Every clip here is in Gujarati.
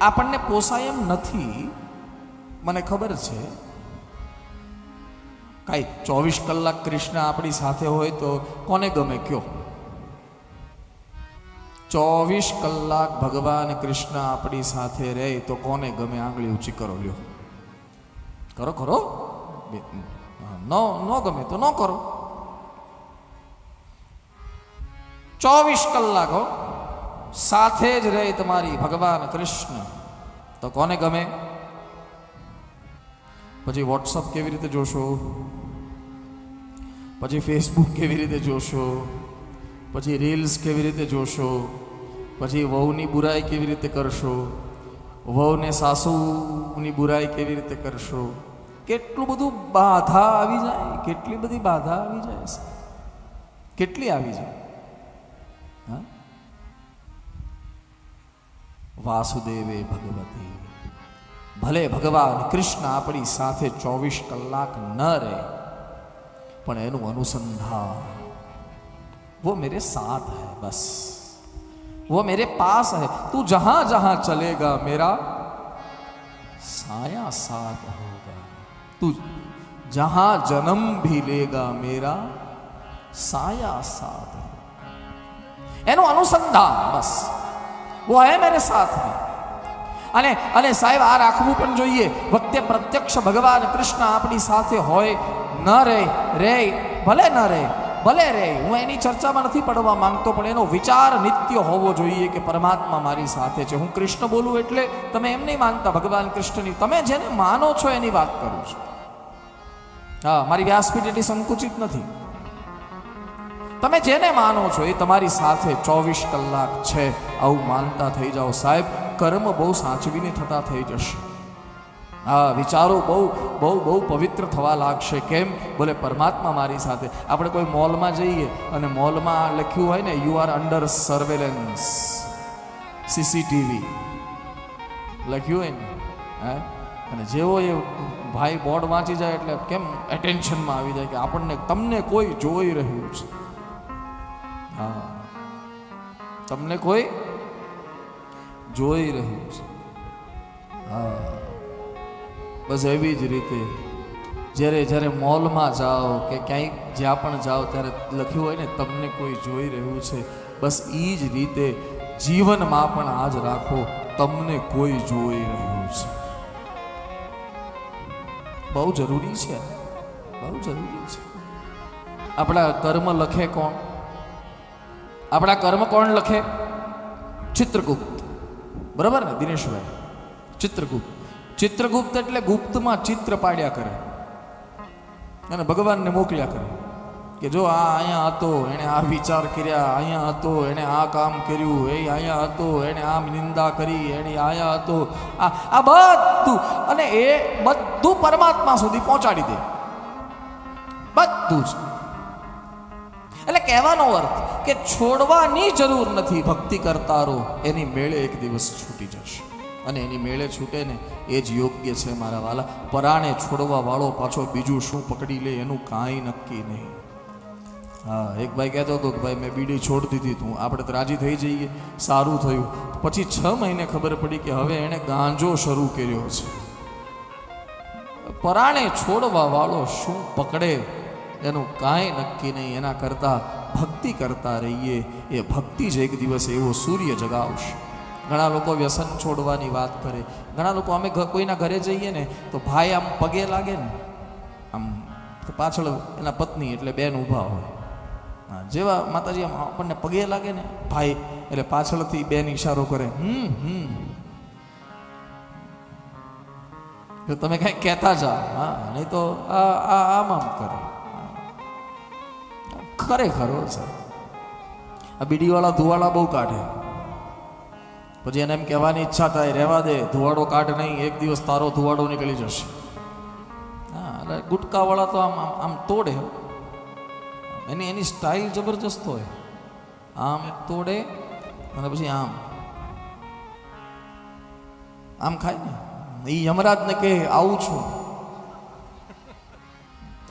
આપણને પોસાય એમ નથી, મને ખબર છે. કાંઈ 24 કલાક કૃષ્ણ આપણી સાથે હોય તો કોને ગમે કયો? 24 કલાક ભગવાન કૃષ્ણ આપણી સાથે રહે તો કોને ગમે? આંગળી ઊંચી કરો, લ્યો, કરો કરો. ન ગમે તો ન કરો. 24 કલાક સાથે જ રહે તમારી ભગવાન કૃષ્ણ તો કોને ગમે? પછી વોટ્સઅપ કેવી રીતે જોશો, પછી ફેસબુક કેવી રીતે જોશો, પછી રીલ્સ કેવી રીતે જોશો, પછી વહુની બુરાઈ કેવી રીતે કરશો, વહુને સાસુની બુરાઈ કેવી રીતે કરશો. કેટલું બધું બાધા આવી જાય, કેટલી બધી બાધા આવી જાય, કેટલી આવી જાય. હા, વાસુદેવે ભગવતી. ભલે ભગવાન કૃષ્ણ આપણી સાથે 24 કલાક ન રહે, પણ એનું અનુસંધાન वो मेरे साथ है, बस वो मेरे पास है. तू जहां जहां चलेगा मेरा साया साथ होगा. तू जहां जन्म भी लेगा मेरा साया साथ होगा. એનું અનુસંધાન બસ वो है मेरे साथ में. અને સાહેબ આ રાખવું પણ જોઈએ. વખતે પ્રત્યક્ષ ભગવાન કૃષ્ણ આપણી સાથે હોય, ન રહે, ભલે ન રહે, ભલે રહે, હું એની ચર્ચામાં નથી પડવા માંગતો, પણ એનો વિચાર નિત્ય હોવો જોઈએ કે પરમાત્મા મારી સાથે છે. હું કૃષ્ણ બોલું એટલે તમે એમ નહીં માનતા ભગવાન કૃષ્ણની, તમે જેને માનો છો એની વાત કરું છું. હા, મારી વ્યાસપીઠ એટલી સંકુચિત નથી. તમે જેને માનો છો એ તમારી સાથે 24 કલાક છે, આવું માનતા થઈ જાઓ સાહેબ. કર્મ બહુ સાચવીને થતા થઈ જશે. હા, વિચારો બહુ બહુ બહુ પવિત્ર થવા લાગશે. કેમ? બોલે પરમાત્મા મારી સાથે. આપણે કોઈ મોલમાં જઈએ અને મોલમાં લખ્યું હોય ને, you are under surveillance, CCTV લખ્યું હોય ને, હા, અને જેવો એ ભાઈ બોર્ડ વાંચી જાય એટલે કેમ એટેન્શનમાં આવી જાય કે આપણને, તમને કોઈ જોઈ રહ્યું છે. હા, તમને કોઈ જોઈ રહ્યું છે. હા, બસ એવી જ રીતે જ્યારે મોલમાં જાઓ કે ક્યાંય જ્યાં પણ જાઓ ત્યારે લખ્યું હોય ને તમને કોઈ જોઈ રહ્યું છે, બસ એ જ રીતે જીવનમાં પણ આજ રાખો, તમને કોઈ જોઈ રહ્યું છે. બહુ જરૂરી છે, બહુ જરૂરી છે. આપણા કર્મ લખે કોણ? આપણા કર્મ કોણ લખે? ચિત્રગુપ્ત. બરાબર ને દિનેશભાઈ? ચિત્રગુપ્ત. ચિત્રગુપ્ત એટલે ગુપ્તમાં ચિત્ર પાડ્યા કરે અને ભગવાનને મોકલ્યા કરે કે જો આ અહીંયા હતો, એણે આ વિચાર કર્યા, અહીંયા હતો, એણે આ કામ કર્યું, એ અહીંયા હતો, એણે આમ નિંદા કરી, એણે અહીંયા હતો, આ બધું, અને એ બધું પરમાત્મા સુધી પહોંચાડી દે, બધું જ. એટલે કહેવાનો અર્થ કે છોડવાની જરૂર નથી. ભક્તિ કરતા રહો, એની મેળે એક દિવસ છૂટી જશે. અને એની મેળે છૂટે ને એ જ યોગ્ય છે મારા વાલા. પરાણે છોડવા વાળો પાછો બીજું શું પકડી લે એનું કાંઈ નક્કી નહીં. હા, એક ભાઈ કહેતો હતો કે ભાઈ મેં બીડી છોડી દીધી. તું આપણે તો રાજી થઈ જઈએ, સારું થયું. પછી 6 મહિને ખબર પડી કે હવે એણે ગાંજો શરૂ કર્યો છે. પરાણે છોડવા વાળો શું પકડે એનું કાંઈ નક્કી નહીં. એના કરતાં ભક્તિ કરતા રહીએ. એ ભક્તિ જ એક દિવસ એવો સૂર્ય જગાવશે. ઘણા લોકો વ્યસન છોડવાની વાત કરે. ઘણા લોકો, અમે કોઈના ઘરે જઈએ ને તો ભાઈ આમ પગે લાગે ને, આમ પાછળ એના પત્ની એટલે બેન ઊભા હોય. હા, જેવા માતાજી આમ આપણને પગે લાગે ને ભાઈ, એટલે પાછળથી બેન ઈશારો કરે, તમે કઈ કહેતા જાઓ. હા, નહીં તો આમ કરે. ખરેખર છે. આ બીડીવાળા ધુવાડા બહુ કાઢે. પછી એને એમ કહેવાની ઈચ્છા થાય, રહેવા દે, ધુવાડો કાઢ નહીં, એક દિવસ તારો ધુવાડો નીકળી જશે. હા, એટલે ગુટકાવાળા તો આમ તોડે. એની સ્ટાઇલ જબરજસ્ત હોય. આમ તોડે અને પછી આમ ખાય ને. એ યમરાજને કે આવું છું,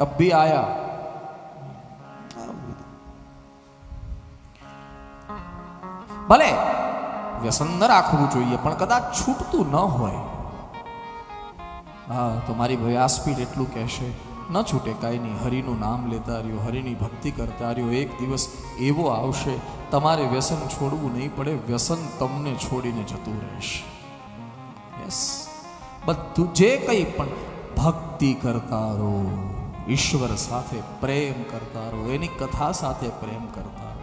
અબ ભી આયા. ભલે વ્યસન ન રાખવું જોઈએ, પણ કદાચ છૂટતું ન હોય, હા તો મારી વ્યાસપીઠ એટલું કહેશે, ન છૂટે કાંઈ નહીં, હરિનું નામ લેતા રહ્યો, હરિની ભક્તિ કરતા રહ્યો, એક દિવસ એવો આવશે તમારે વ્યસન છોડવું નહીં પડે, વ્યસન તમને છોડીને જતું રહેશે. યસ, બધું જે કંઈ પણ ભક્તિ કરતા રહો, ઈશ્વર સાથે પ્રેમ કરતા રહો, એની કથા સાથે પ્રેમ કરતા રહો.